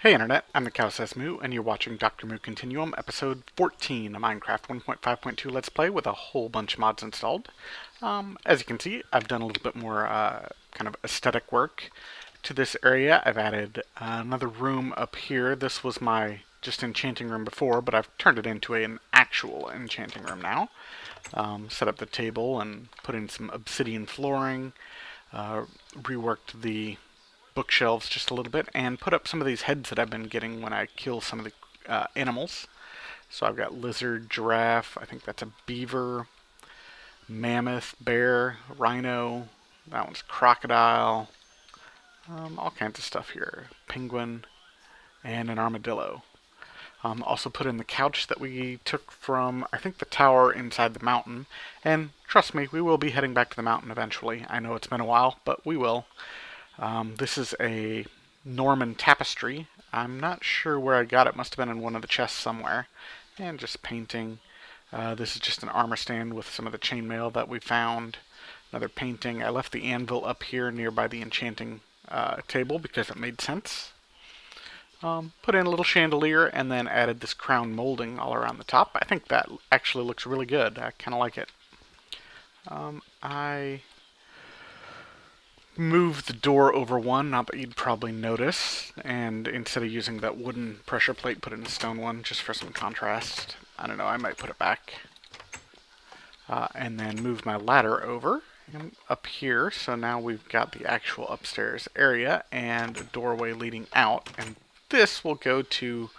Hey Internet, I'm the Cow Says Moo, and you're watching Dr. Moo Continuum, episode 14, a Minecraft 1.5.2 Let's Play with a whole bunch of mods installed. As you can see, I've done a little bit more kind of aesthetic work to this area. I've added another room up here. This was my just enchanting room before, but I've turned it into an actual enchanting room now. Set up the table and put in some obsidian flooring, reworked the bookshelves just a little bit, and put up some of these heads that I've been getting when I kill some of the animals. So I've got lizard, giraffe, I think that's a beaver, mammoth, bear, rhino, that one's crocodile, all kinds of stuff here. Penguin, and an armadillo. Also put in the couch that we took from, I think, the tower inside the mountain. And trust me, we will be heading back to the mountain eventually. I know it's been a while, but we will. This is a Norman tapestry. I'm not sure where I got it. Must have been in one of the chests somewhere. And just painting. This is just an armor stand with some of the chainmail that we found. Another painting. I left the anvil up here nearby the enchanting table because it made sense. Put in a little chandelier and then added this crown molding all around the top. I think that actually looks really good. I kind of like it. I moved the door over one, not that you'd probably notice, and instead of using that wooden pressure plate, put in a stone one just for some contrast. I don't know, I might put it back. And then move my ladder over and up here, so now we've got the actual upstairs area and a doorway leading out, and this will go to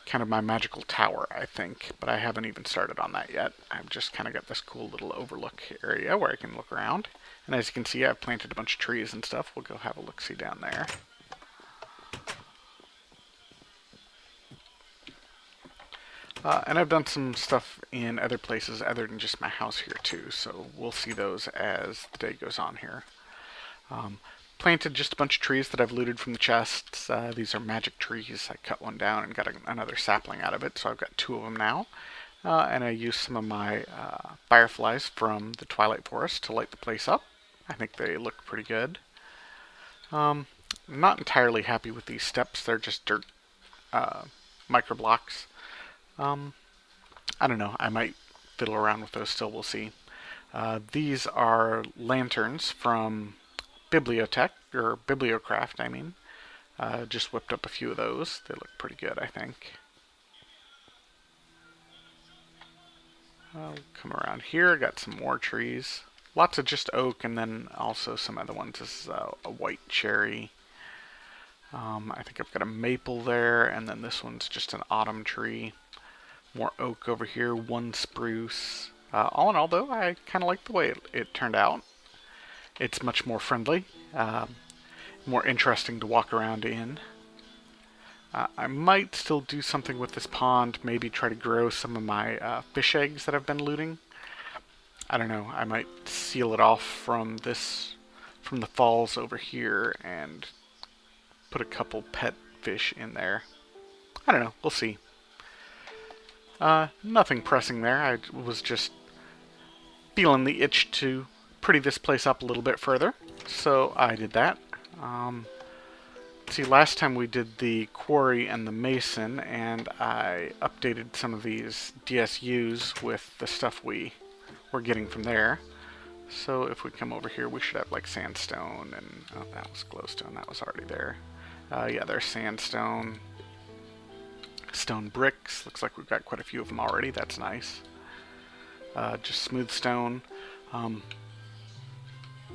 kind of my magical tower, I think, but I haven't even started on that yet. I've just kind of got this cool little overlook area where I can look around. And as you can see, I've planted a bunch of trees and stuff. We'll go have a look-see down there. And I've done some stuff in other places other than just my house here too, so we'll see those as the day goes on here. Planted just a bunch of trees that I've looted from the chests. These are magic trees. I cut one down and got another sapling out of it, so I've got two of them now. And I used some of my fireflies from the Twilight Forest to light the place up. I think they look pretty good. I'm not entirely happy with these steps. They're just dirt micro blocks. I don't know. I might fiddle around with those still. We'll see. These are lanterns from Bibliotech, or Bibliocraft, I mean. Just whipped up a few of those. They look pretty good, I think. I'll come around here. Got some more trees. Lots of just oak, and then also some other ones. This is a white cherry. I think I've got a maple there, and then this one's just an autumn tree. More oak over here, one spruce. All in all, though, I kind of like the way it turned out. It's much more friendly, more interesting to walk around in. I might still do something with this pond, maybe try to grow some of my fish eggs that I've been looting. I don't know, I might seal it off from the falls over here and put a couple pet fish in there. I don't know, we'll see. Nothing pressing there, I was just feeling the itch to pretty this place up a little bit further, so I did that. See, last time we did the quarry and the mason, and I updated some of these DSUs with the stuff we were getting from there. So if we come over here, we should have like sandstone, and oh, that was glowstone, that was already there. Yeah, there's sandstone, stone bricks. Looks like we've got quite a few of them already. That's nice. Just smooth stone.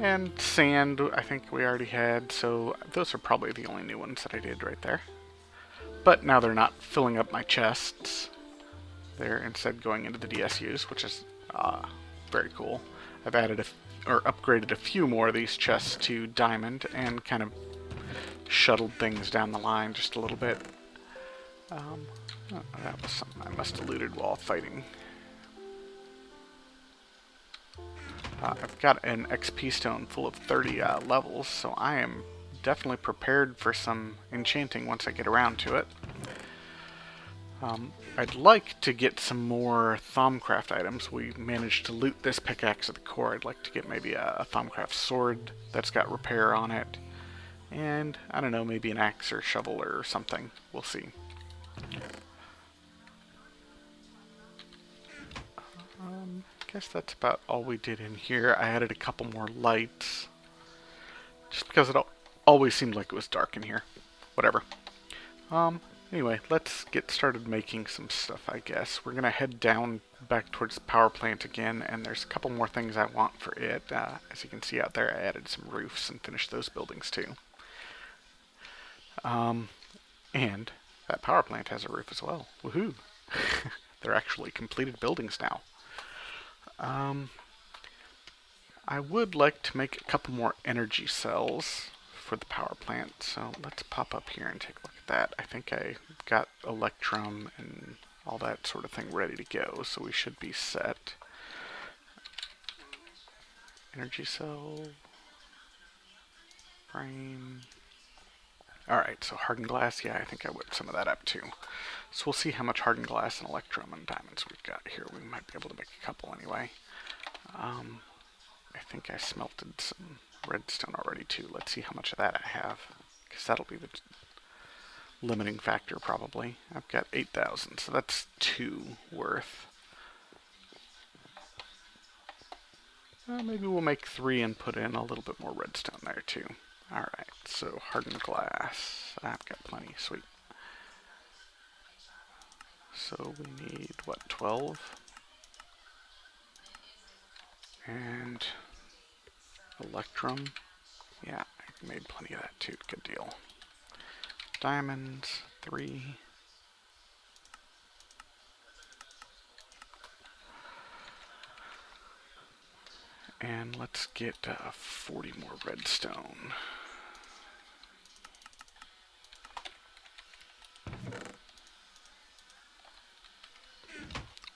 And sand, I think we already had, so those are probably the only new ones that I did right there. But now they're not filling up my chests. They're instead going into the DSUs, which is very cool. I've added or upgraded a few more of these chests to diamond and kind of shuttled things down the line just a little bit. Oh, that was something I must have looted while fighting. I've got an XP stone full of 30 levels, so I am definitely prepared for some enchanting once I get around to it. I'd like to get some more Thaumcraft items. We managed to loot this pickaxe at the core. I'd like to get maybe a Thaumcraft sword that's got repair on it, And, I don't know, maybe an axe or shovel or something. We'll see. Guess that's about all we did in here. I added a couple more lights. Just because it always seemed like it was dark in here. Whatever. Anyway, let's get started making some stuff, I guess. We're going to head down back towards the power plant again, and there's a couple more things I want for it. As you can see out there, I added some roofs and finished those buildings too. And that power plant has a roof as well. Woohoo! They're actually completed buildings now. I would like to make a couple more energy cells for the power plant, so let's pop up here and take a look at that. I think I got electrum and all that sort of thing ready to go, so we should be set. Energy cell, frame. Alright, so hardened glass, yeah, I think I whipped some of that up too. So we'll see how much hardened glass and electrum and diamonds we've got here. We might be able to make a couple anyway. I think I smelted some redstone already too. Let's see how much of that I have, because that'll be the limiting factor probably. I've got 8,000, so that's 2 worth. Maybe we'll make 3 and put in a little bit more redstone there too. Alright, so hardened glass. I've got plenty, sweet. So we need, what, 12? And electrum. Yeah, I made plenty of that too. Good deal. Diamonds, 3. And let's get 40 more redstone.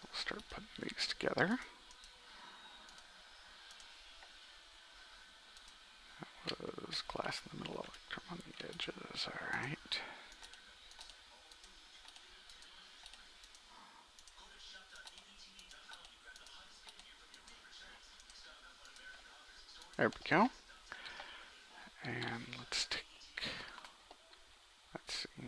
We'll start putting these together. That was glass in the middle, electrum on the edges. Alright. There we go. And let's see.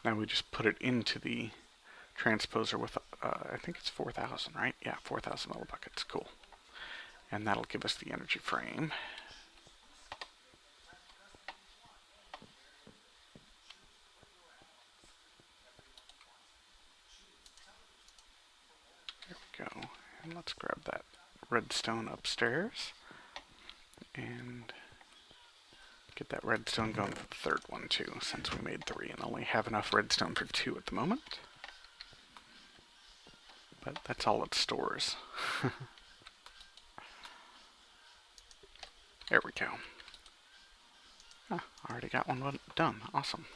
Now we just put it into the transposer with, I think it's 4,000, right? Yeah, 4,000 millibuckets. Cool. And that'll give us the energy frame. There we go. And let's grab that redstone upstairs and get that redstone going for the third one too, since we made 3 and only have enough redstone for 2 at the moment. But that's all it stores. There we go. Already got one done. Awesome.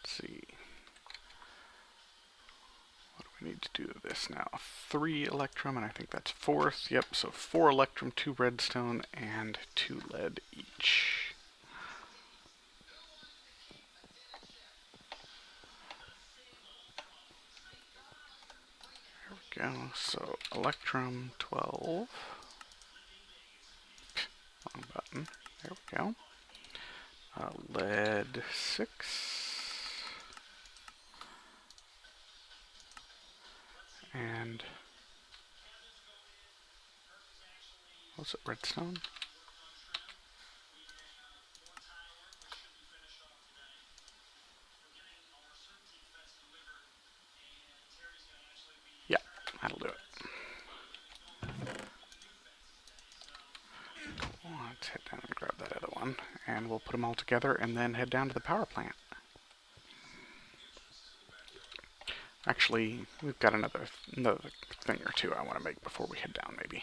Let's see. What do we need to do to this now? 3 electrum, and I think that's 4th. Yep, so 4 electrum, 2 redstone, and 2 lead each. There we go. So electrum 12. Wrong button. There we go. Lead 6. And was it redstone? Yeah, that'll do it. Cool. Let's head down and grab that other one, and we'll put them all together and then head down to the power plant. Actually, we've got another thing or two I want to make before we head down, maybe.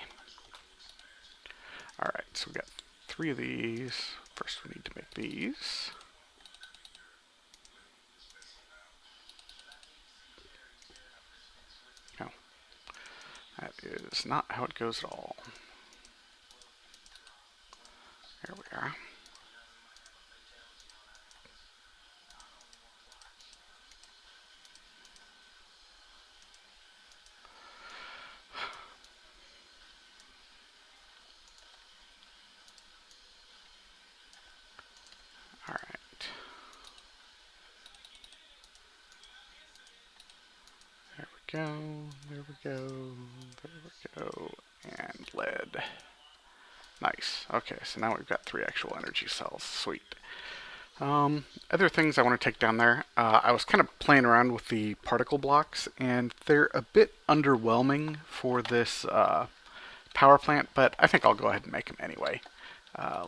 Alright, so we've got 3 of these. First we need to make these. No. That is not how it goes at all. There we are. go. There we go. There we go. And lead. Nice. Okay, so now we've got 3 actual energy cells. Sweet. Other things I want to take down there. I was kind of playing around with the particle blocks, and they're a bit underwhelming for this power plant, but I think I'll go ahead and make them anyway.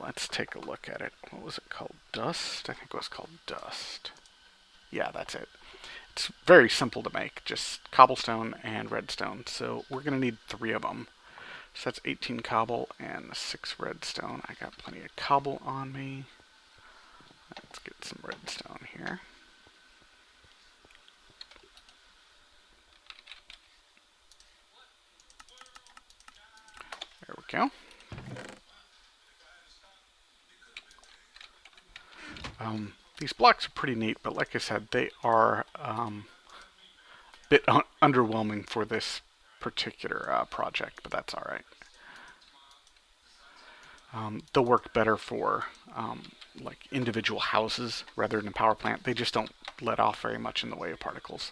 Let's take a look at it. What was it called? Dust? I think it was called Dust. Yeah, that's it. It's very simple to make, just cobblestone and redstone. So we're going to need 3 of them. So that's 18 cobble and 6 redstone. I got plenty of cobble on me. Let's get some redstone here. There we go. These blocks are pretty neat, but like I said, they are a bit underwhelming for this particular project, but that's alright. They'll work better for like individual houses rather than a power plant. They just don't let off very much in the way of particles.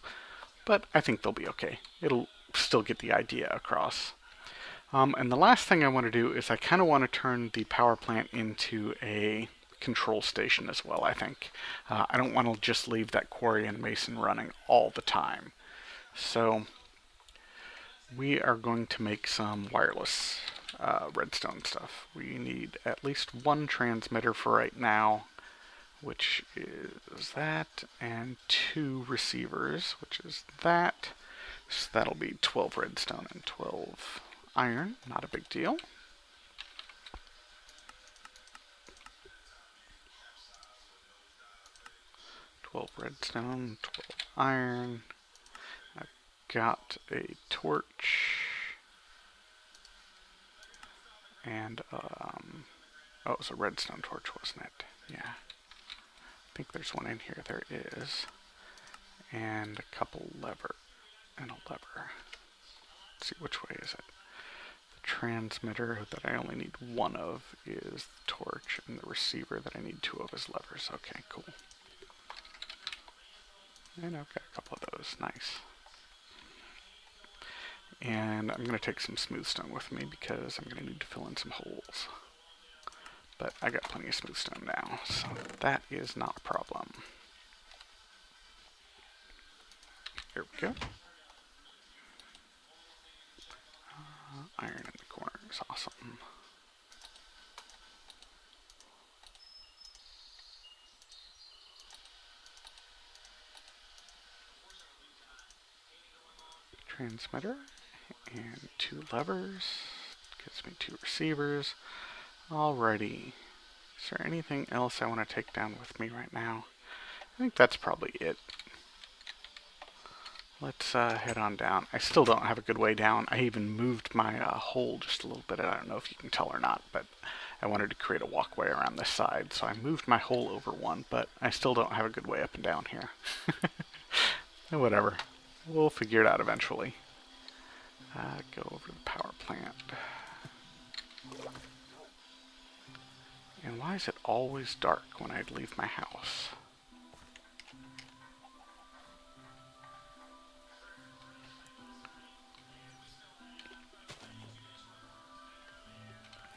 But I think they'll be okay. It'll still get the idea across. And the last thing I want to do is I kind of want to turn the power plant into a control station as well, I think. I don't want to just leave that quarry and mason running all the time. So we are going to make some wireless redstone stuff. We need at least 1 transmitter for right now, which is that, and 2 receivers, which is that. So that'll be 12 redstone and 12 iron. Not a big deal. Redstone, 12 iron. I've got a torch. And, oh, it was a redstone torch, wasn't it? Yeah. I think there's one in here. There is. And a couple lever. And a lever. Let's see, which way is it? The transmitter that I only need 1 of is the torch, and the receiver that I need 2 of is levers. Okay, cool. And I've got a couple of those. Nice. And I'm going to take some smooth stone with me because I'm going to need to fill in some holes. But I got plenty of smooth stone now, so that is not a problem. Here we go. Iron in the corner is awesome. Transmitter and 2 levers. Gives me 2 receivers. Alrighty. Is there anything else I want to take down with me right now? I think that's probably it. Let's head on down. I still don't have a good way down. I even moved my hole just a little bit. I don't know if you can tell or not, but I wanted to create a walkway around this side, so I moved my hole over 1, but I still don't have a good way up and down here. Whatever. We'll figure it out eventually. Go over to the power plant. And why is it always dark when I leave my house?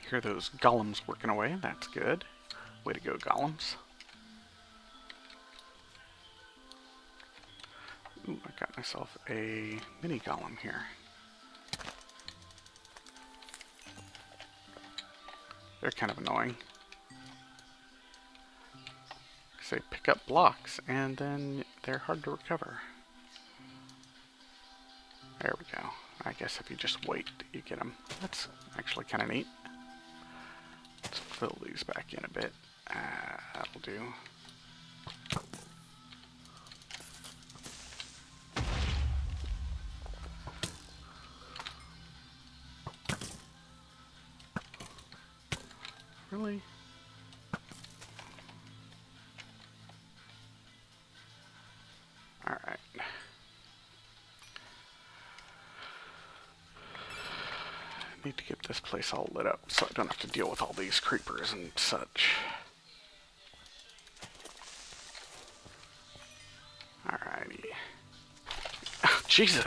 Hear those golems working away. That's good. Way to go, golems. Ooh, I got myself a mini golem here. They're kind of annoying. Because they pick up blocks and then they're hard to recover. There we go. I guess if you just wait, you get them. That's actually kind of neat. Let's fill these back in a bit. That'll do. Really? Alright. I need to get this place all lit up so I don't have to deal with all these creepers and such. Alrighty. Jesus,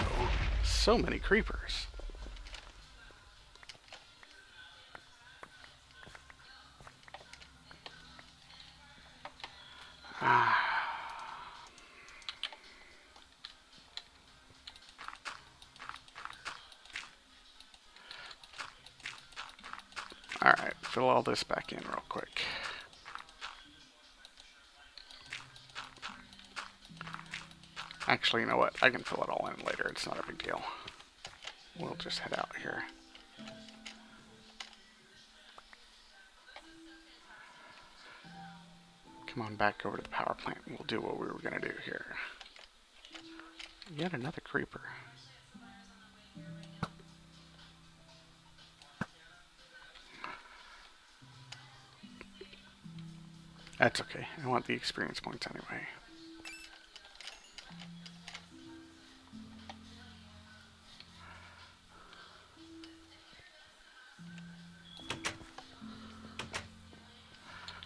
so many creepers. Alright, fill all this back in real quick. Actually, you know what? I can fill it all in later. It's not a big deal. We'll just head out here. Come on back over to the power plant and we'll do what we were going to do here. Yet another creeper. That's okay. I want the experience points anyway.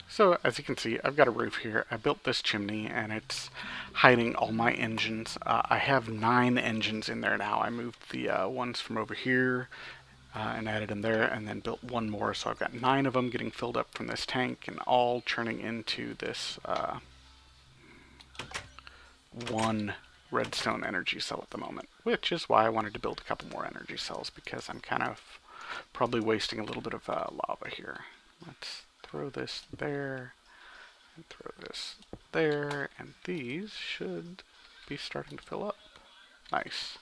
So, as you can see, I've got a roof here. I built this chimney, and it's hiding all my engines. I have 9 engines in there now. I moved the ones from over here and added them there, and then built one more. So I've got 9 of them getting filled up from this tank, and all churning into this one redstone energy cell at the moment, which is why I wanted to build a couple more energy cells, because I'm kind of probably wasting a little bit of lava here. Let's throw this there, and throw this there, and these should be starting to fill up. Nice.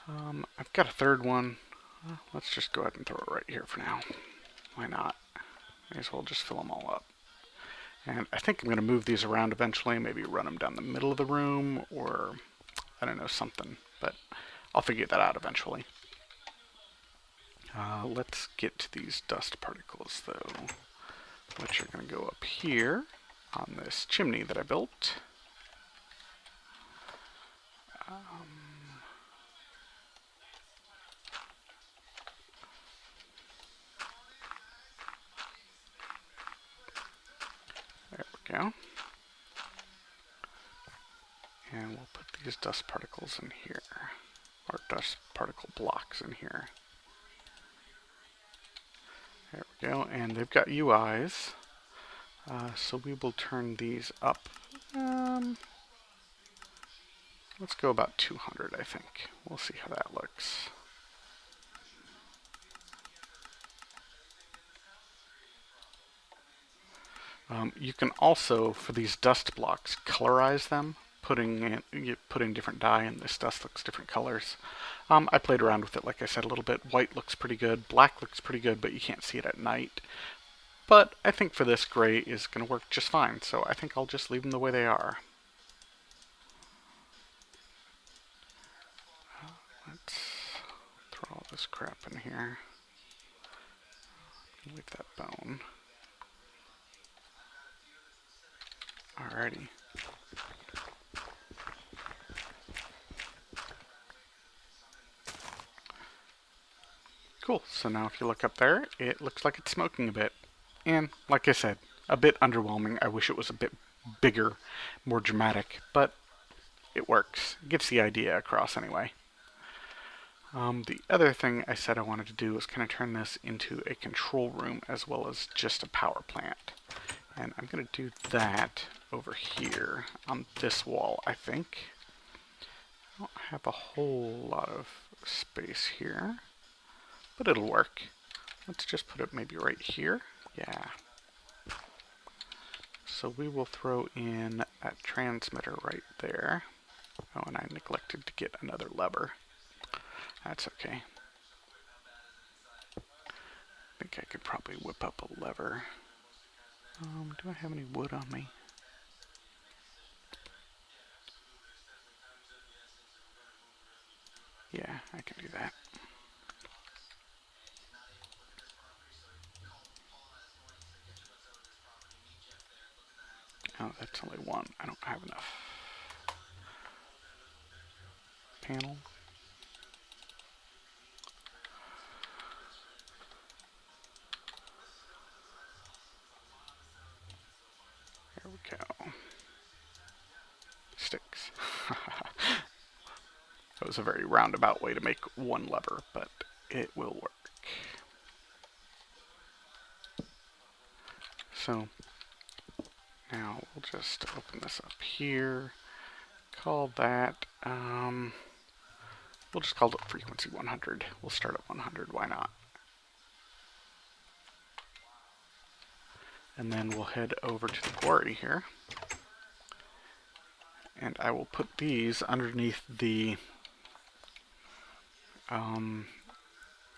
I've got a third one. Let's just go ahead and throw it right here for now. Why not? May as well just fill them all up. And I think I'm going to move these around eventually, maybe run them down the middle of the room, or I don't know, something. But I'll figure that out eventually. Let's get to these dust particles, though, which are going to go up here on this chimney that I built. There we go. And we'll put these dust particles in here, or dust particle blocks in here. There we go, and they've got UIs, so we will turn these up. Let's go about 200, I think. We'll see how that looks. You can also, for these dust blocks, colorize them, putting different dye, and this dust looks different colors. I played around with it, like I said, a little bit. White looks pretty good, black looks pretty good, but you can't see it at night. But I think for this, gray is going to work just fine, so I think I'll just leave them the way they are. Let's throw all this crap in here. Leave that bone. Alrighty. Cool, so now if you look up there, it looks like it's smoking a bit. And, like I said, a bit underwhelming. I wish it was a bit bigger, more dramatic, but it works. It gets the idea across anyway. The other thing I said I wanted to do was kind of turn this into a control room as well as just a power plant. And I'm going to do that over here on this wall, I think. I don't have a whole lot of space here, but it'll work. Let's just put it maybe right here. Yeah. So we will throw in a transmitter right there. Oh, and I neglected to get another lever. That's okay. I think I could probably whip up a lever. Do I have any wood on me? Yeah, I can do that. Oh, that's only one. I don't have enough. Panel. There we go. Sticks. That was a very roundabout way to make one lever, but it will work. So now we'll just open this up here. Call that, we'll just call it frequency 100. We'll start at 100, why not? And then we'll head over to the quarry here. And I will put these underneath the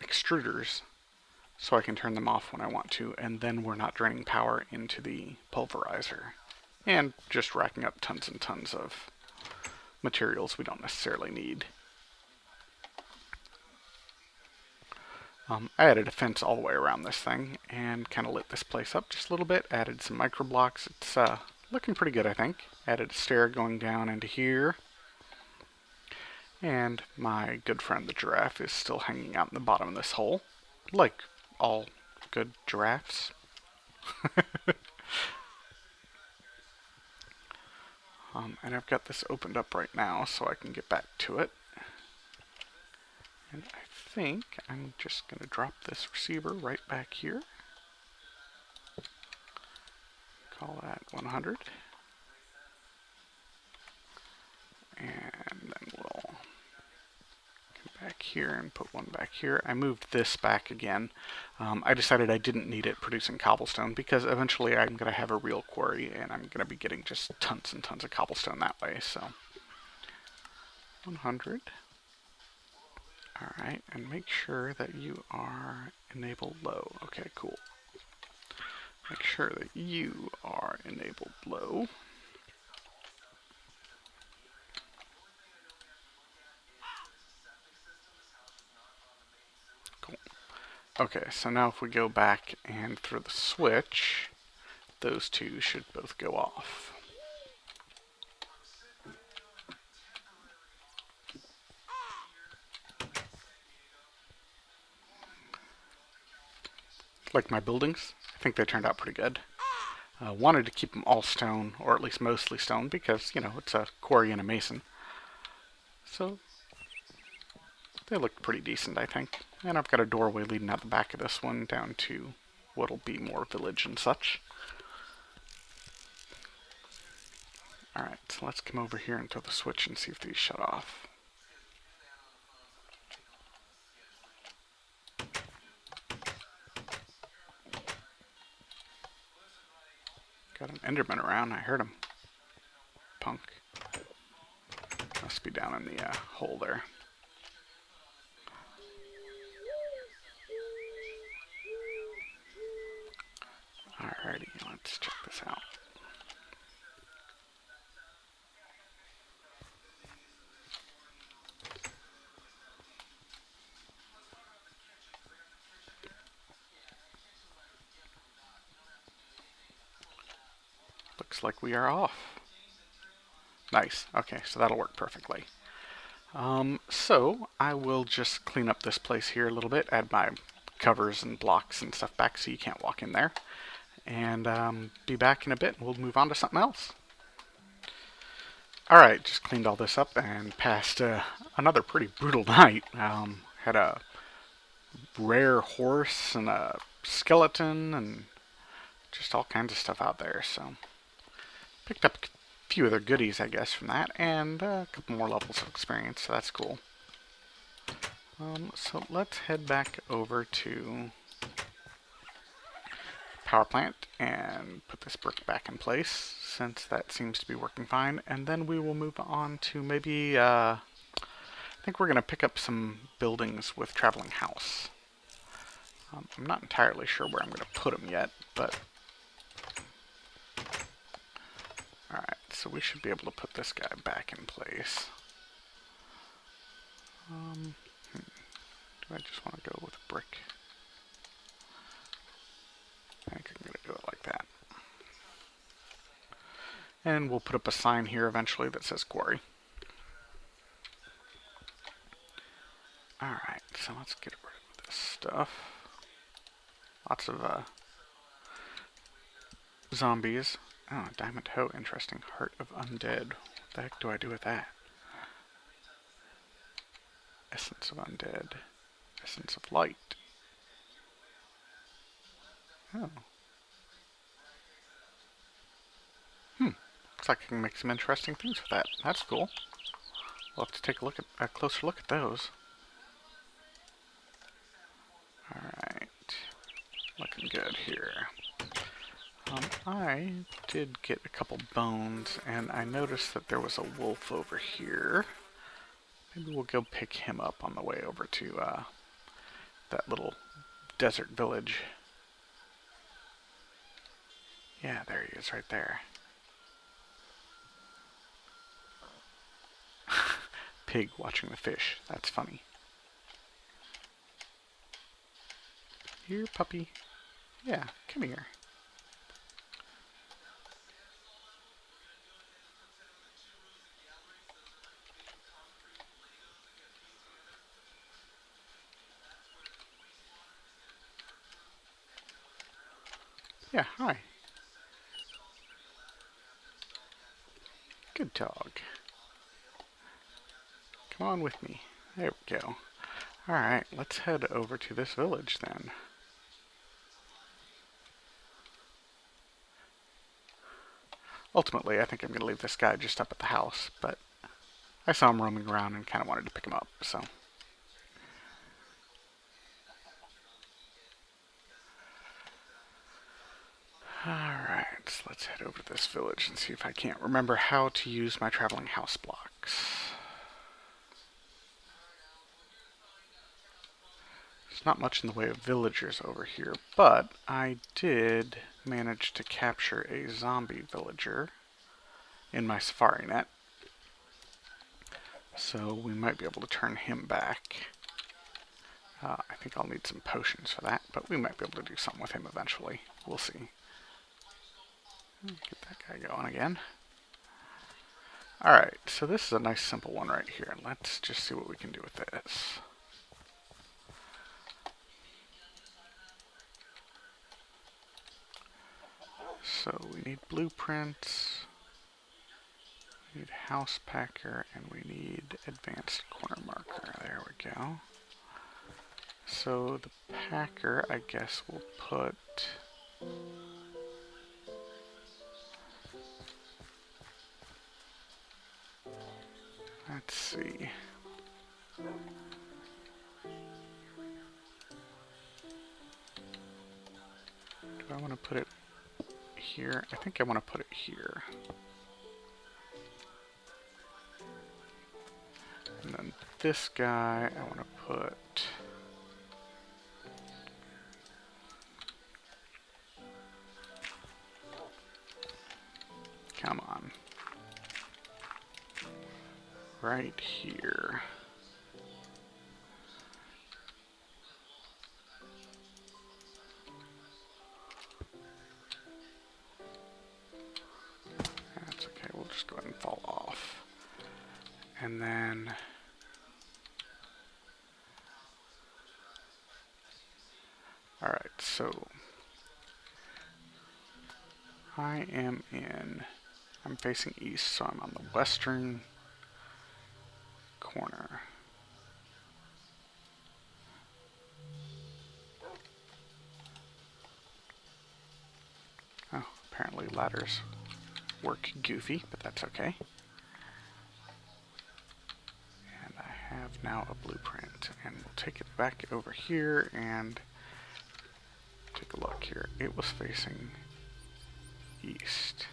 extruders so I can turn them off when I want to, and then we're not draining power into the pulverizer. And just racking up tons and tons of materials we don't necessarily need. I added a fence all the way around this thing and kind of lit this place up just a little bit. Added some micro blocks. It's looking pretty good, I think. Added a stair going down into here. And my good friend the giraffe is still hanging out in the bottom of this hole, like all good giraffes. And I've got this opened up right now so I can get back to it. And I think I'm just going to drop this receiver right back here. Call that 100. And then we'll come back here and put one back here. I moved this back again. I decided I didn't need it producing cobblestone because eventually I'm going to have a real quarry and I'm going to be getting just tons and tons of cobblestone that way. So 100. Alright, and make sure that you are enabled low. Okay, cool. Make sure that you are enabled low. Cool. Okay, so now if we go back and through the switch, those two should both go off. Like my buildings, I think they turned out pretty good. Wanted to keep them all stone, or at least mostly stone, because, you know, it's a quarry and a mason. So they look pretty decent, I think. And I've got a doorway leading out the back of this one down to what'll be more village and such. Alright, so let's come over here and throw the switch and see if these shut off. Got an Enderman around. I heard him. Punk. Must be down in the hole there. Alrighty, let's check this out. Looks like we are off. Nice. Okay, so that'll work perfectly. So I will just clean up this place here a little bit, add my covers and blocks and stuff back so you can't walk in there, and be back in a bit and we'll move on to something else. Alright, just cleaned all this up and passed another pretty brutal night. Had a rare horse and a skeleton and just all kinds of stuff out there, so picked up a few other goodies, I guess, from that, and a couple more levels of experience, so that's cool. So let's head back over to power plant and put this brick back in place, since that seems to be working fine, and then we will move on to maybe, I think we're going to pick up some buildings with traveling house. I'm not entirely sure where I'm going to put them yet, but alright, so we should be able to put this guy back in place. Do I just want to go with a brick? I think I'm going to do it like that. And we'll put up a sign here eventually that says quarry. Alright, so let's get rid of this stuff. Lots of zombies. Oh, diamond hoe, interesting. Heart of undead. What the heck do I do with that? Essence of undead. Essence of light. Oh. Looks like I can make some interesting things with that. That's cool. We'll have to take a closer look at those. Alright. Looking good here. I did get a couple bones, and I noticed that there was a wolf over here. Maybe we'll go pick him up on the way over to that little desert village. Yeah, there he is right there. Pig watching the fish. That's funny. Here, puppy. Yeah, come here. Yeah, hi. Good dog. Come on with me. There we go. Alright, let's head over to this village then. Ultimately, I think I'm going to leave this guy just up at the house, but I saw him roaming around and kind of wanted to pick him up, so. Alright, so let's head over to this village and see if I can't remember how to use my traveling house blocks. There's not much in the way of villagers over here, but I did manage to capture a zombie villager in my safari net. So we might be able to turn him back. I think I'll need some potions for that, but we might be able to do something with him eventually. We'll see. Get that guy going again. Alright, so this is a nice simple one right here. Let's just see what we can do with this. So we need blueprints, we need house packer, and we need advanced corner marker. There we go. So the packer, I guess we'll put... Let's see. Do I want to put it here? I think I want to put it here. And then this guy, I want to put... Come on. Right here. That's okay, we'll just go ahead and fall off. And then... Alright, so... I'm facing east, so I'm on the western corner. Oh, apparently ladders work goofy, but that's okay. And I have now a blueprint, and we'll take it back over here and take a look here. It was facing east.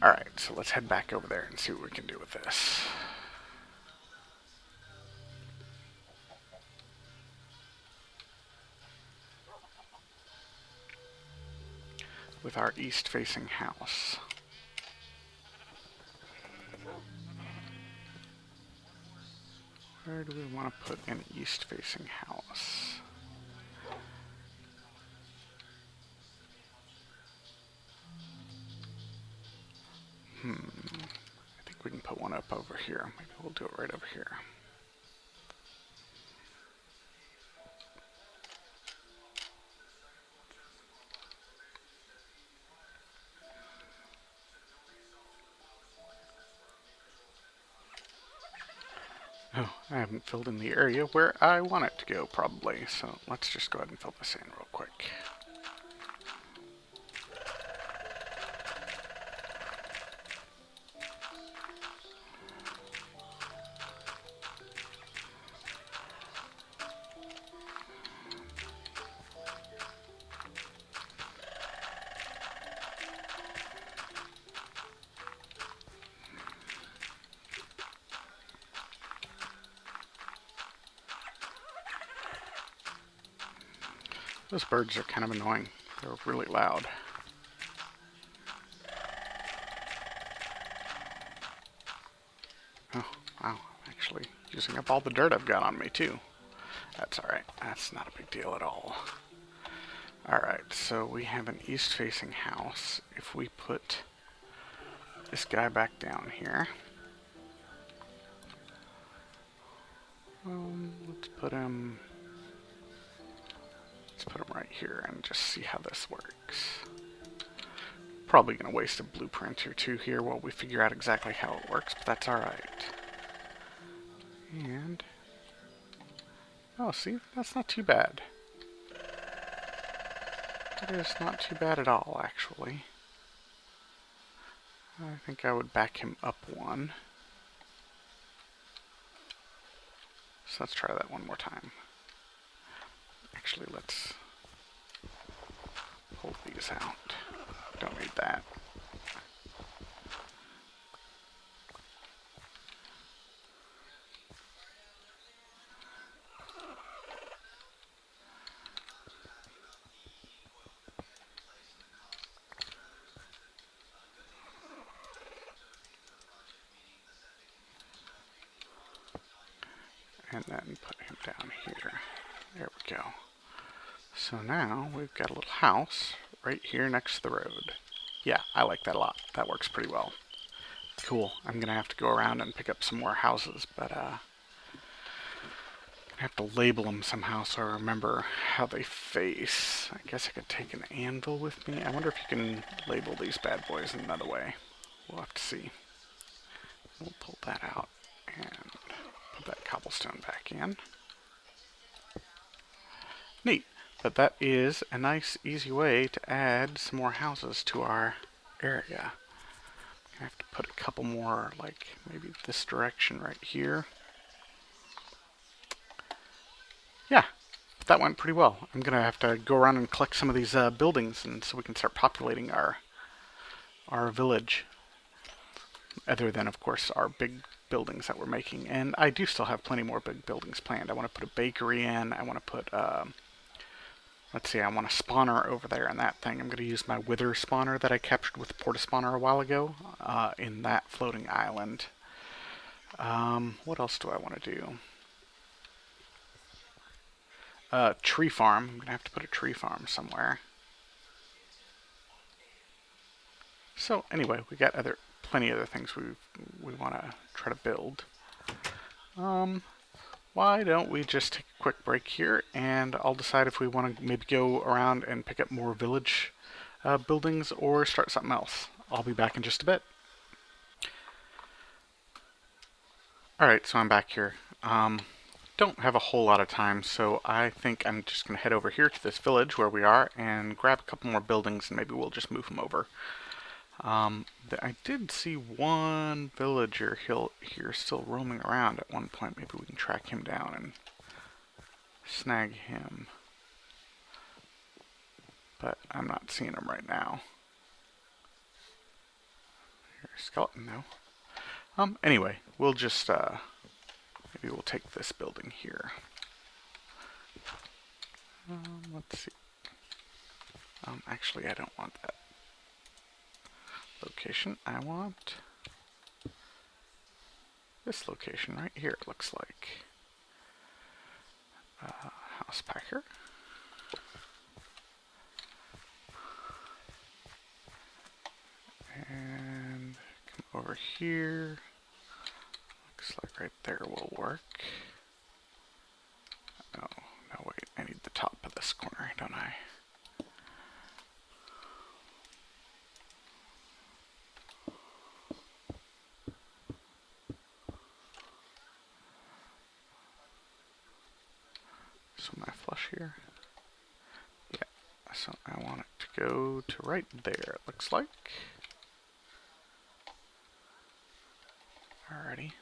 Alright, so let's head back over there and see what we can do with this. With our east-facing house. Where do we want to put an east-facing house? I think we can put one up over here. Maybe we'll do it right over here. Oh, I haven't filled in the area where I want it to go, probably. So let's just go ahead and fill this in real quick. Those birds are kind of annoying. They're really loud. Oh, wow. Actually, using up all the dirt I've got on me, too. That's alright. That's not a big deal at all. Alright, so we have an east-facing house. If we put this guy back down here... let's put him right here and just see how this works. Probably going to waste a blueprint or two here while we figure out exactly how it works, but that's alright. And... oh, see? That's not too bad. That is not too bad at all, actually. I think I would back him up one. So let's try that one more time. Actually, let's pull these out. Don't need that. And then put him down here. There we go. So now we've got a little house right here next to the road. Yeah, I like that a lot. That works pretty well. Cool. I'm going to have to go around and pick up some more houses, but I have to label them somehow so I remember how they face. I guess I could take an anvil with me. I wonder if you can label these bad boys in another way. We'll have to see. We'll pull that out and put that cobblestone back in. Neat. But that is a nice, easy way to add some more houses to our area. I have to put a couple more, like maybe this direction right here. Yeah, that went pretty well. I'm gonna have to go around and collect some of these buildings, and so we can start populating our village. Other than, of course, our big buildings that we're making. And I do still have plenty more big buildings planned. I want to put a bakery in. I want to put let's see, I want a spawner over there in that thing. I'm going to use my wither spawner that I captured with the porta spawner a while ago in that floating island. What else do I want to do? Tree farm. I'm going to have to put a tree farm somewhere. So anyway, we got plenty of other things we want to try to build. Why don't we just take a quick break here, and I'll decide if we want to maybe go around and pick up more village buildings or start something else. I'll be back in just a bit. Alright, so I'm back here. Don't have a whole lot of time, so I think I'm just going to head over here to this village where we are and grab a couple more buildings, and maybe we'll just move them over. I did see one villager here still roaming around at one point. Maybe we can track him down and snag him. But I'm not seeing him right now. Here's a skeleton though. Anyway, we'll just, maybe we'll take this building here. Let's see. Actually, I don't want that location. I want this location right here, it looks like. House packer. And come over here. Looks like right there will work. Oh, no wait, I need the top of this corner, don't I? So am I flush here? Yeah, so I want it to go to right there, it looks like. Alrighty.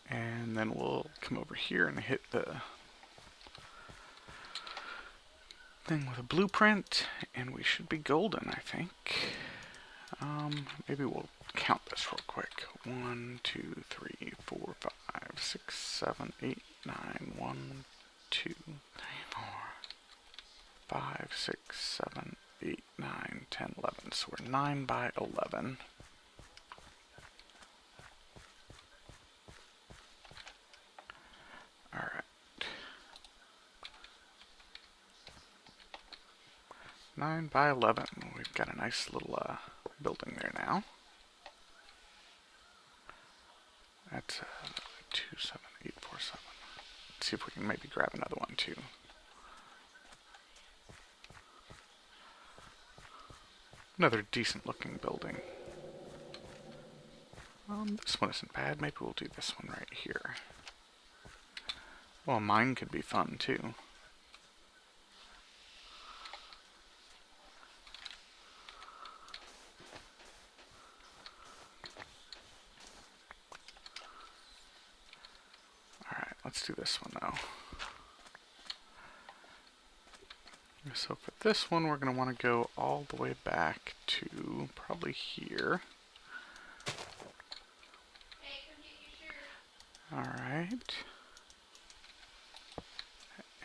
And then we'll come over here and hit the thing with a blueprint, and we should be golden, I think. Maybe we'll count this real quick. 1, 2, 3, 4, 5, 6, 7, 8, 9. 1, 2, 3, 4, 5, 6, 7, 8, 9, 10, 11. So we're 9 by 11. Alright. 9 by 11. We've got a nice little building there now. That's 2, 7, 8, 4, 7. Let's see if we can maybe grab another one too. Another decent looking building. This one isn't bad. Maybe we'll do this one right here. Well, mine could be fun too. Alright, let's do this one though. So for this one, we're going to want to go all the way back to probably here. Alright.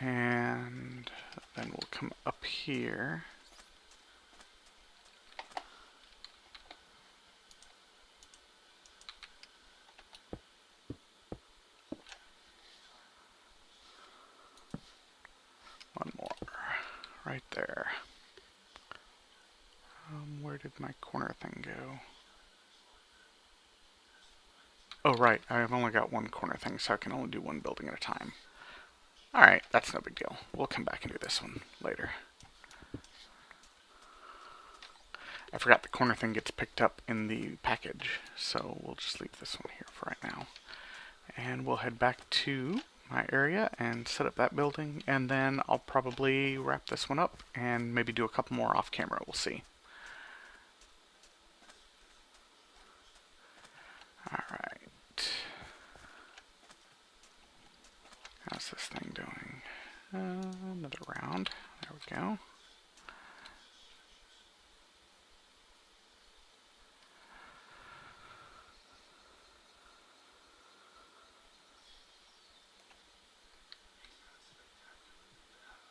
And then we'll come up here. One more. Right there. Where did my corner thing go? Oh, right. I've only got one corner thing, so I can only do one building at a time. Alright, that's no big deal. We'll come back and do this one later. I forgot the corner thing gets picked up in the package, so we'll just leave this one here for right now. And we'll head back to my area and set up that building, and then I'll probably wrap this one up and maybe do a couple more off camera. We'll see. Alright. How's this thing doing? Another round. There we go.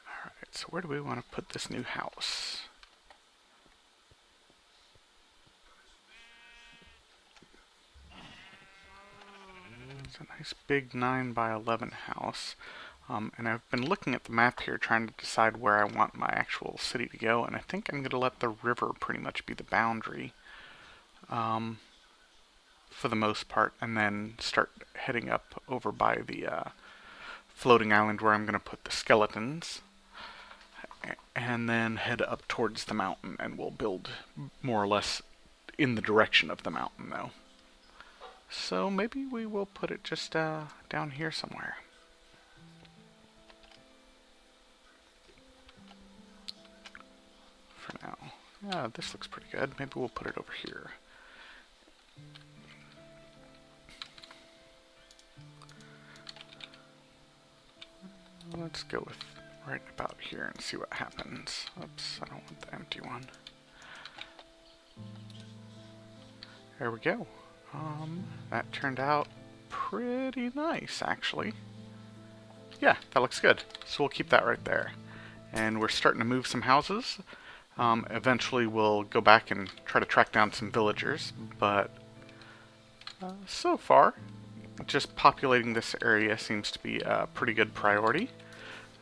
Alright, so where do we want to put this new house? It's a nice big 9 by 11 house. And I've been looking at the map here trying to decide where I want my actual city to go, and I think I'm going to let the river pretty much be the boundary for the most part, and then start heading up over by the floating island where I'm going to put the skeletons, and then head up towards the mountain, and we'll build more or less in the direction of the mountain though. So maybe we will put it just down here somewhere. For now. Yeah, this looks pretty good. Maybe we'll put it over here. Let's go with right about here and see what happens. Oops, I don't want the empty one. There we go. That turned out pretty nice, actually. Yeah, that looks good. So we'll keep that right there. And we're starting to move some houses. Eventually we'll go back and try to track down some villagers, but so far, just populating this area seems to be a pretty good priority.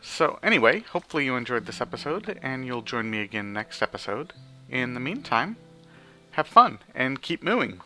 So anyway, hopefully you enjoyed this episode, and you'll join me again next episode. In the meantime, have fun, and keep mooing!